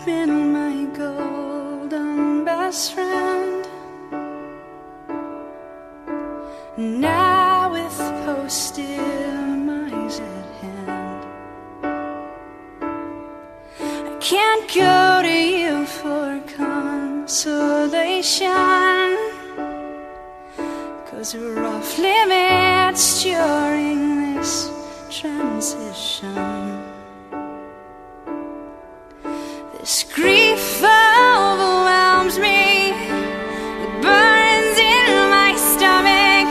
been my golden best friend. Now with post-demise at hand, I can't go to you for consolation, 'cause we're off limits during this transition. This grief overwhelms me, it burns in my stomach,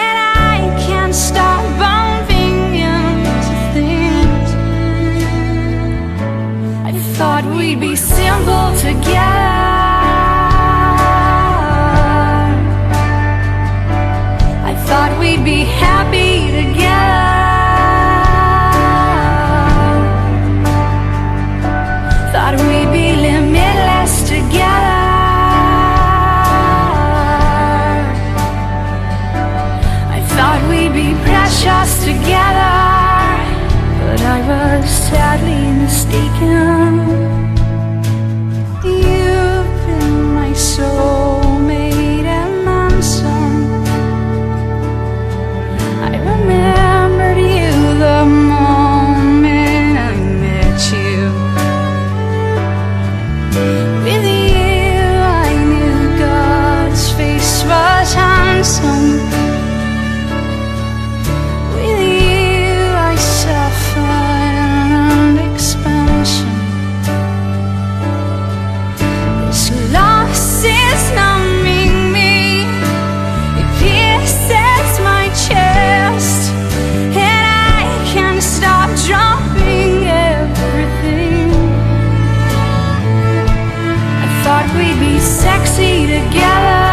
and I can't stop bumping into things. I thought we'd be simple together, I thought we'd be happy together, thought we'd be limitless together. I thought we'd be precious together, but I was sadly mistaken. You've been my soulmate and then some. I remembered you the moment I met you. With you I knew God's face was handsome. With you I saw fun and expansion. This loss is numbing me, it pierces my chest, and I can't stop dropping everything. I thought we'd be sexy together,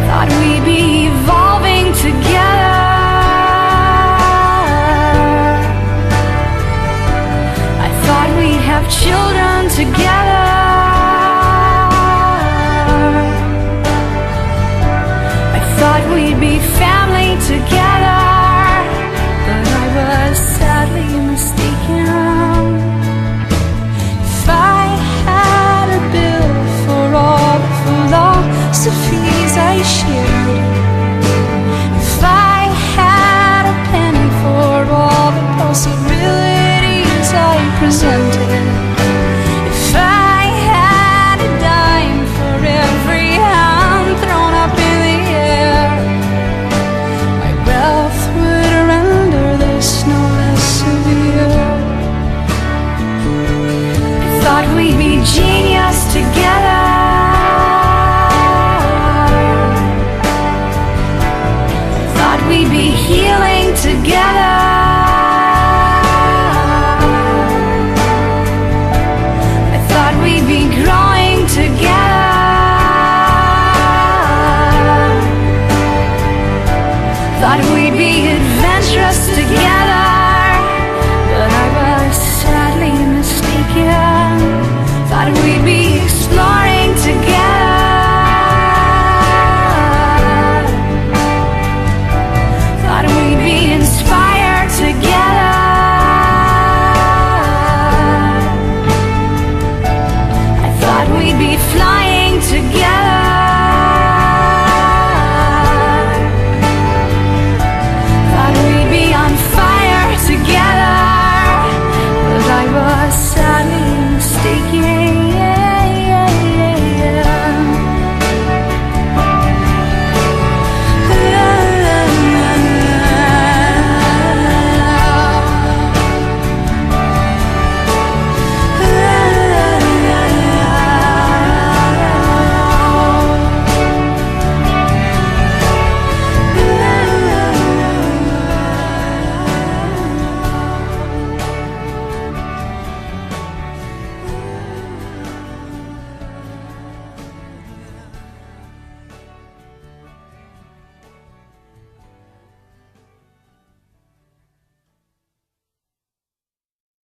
thought we'd be evolving together. I thought we'd have children together. I thought we'd be family together, but I was sadly mistaken. If I had a bill for all the philosophies I shared, if I had a penny for all the possibilities I presented, if I had a dime for every hand thrown up in the air, my wealth would render this no less severe. I thought we'd be genius together, I thought we'd be healing together, I thought we'd be growing together, thought we'd be adventurous together, but I was sadly mistaken. Thought we'd be